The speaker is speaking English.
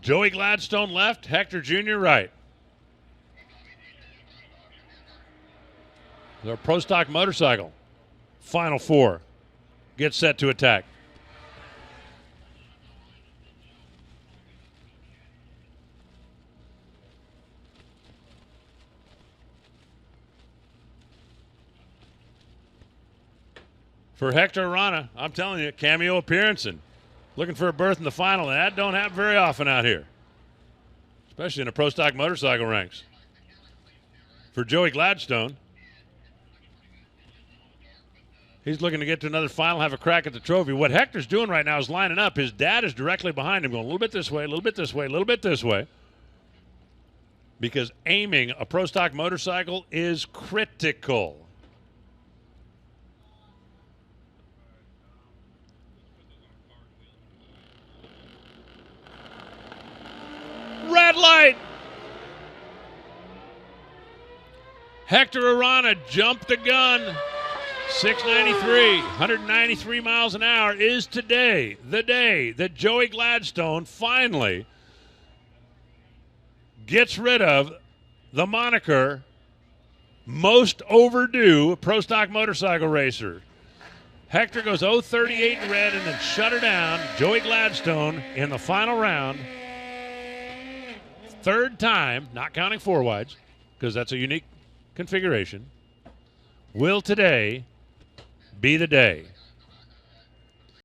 Joey Gladstone left, Hector Jr. right. Their Pro Stock Motorcycle Final Four gets set to attack. For Hector Arana, I'm telling you, cameo appearance and looking for a berth in the final. And that don't happen very often out here, especially in the Pro Stock Motorcycle ranks. For Joey Gladstone, he's looking to get to another final, have a crack at the trophy. What Hector's doing right now is lining up. His dad is directly behind him, going a little bit this way, a little bit this way, a little bit this way. Because aiming a Pro Stock motorcycle is critical. Red light. Hector Arana jumped the gun. 693, 193 miles an hour is today the day that Joey Gladstone finally gets rid of the moniker most overdue Pro Stock motorcycle racer. Hector goes 038 in red and then shut her down. Joey Gladstone in the final round. Third time, not counting four wides, because that's a unique configuration, will today be the day.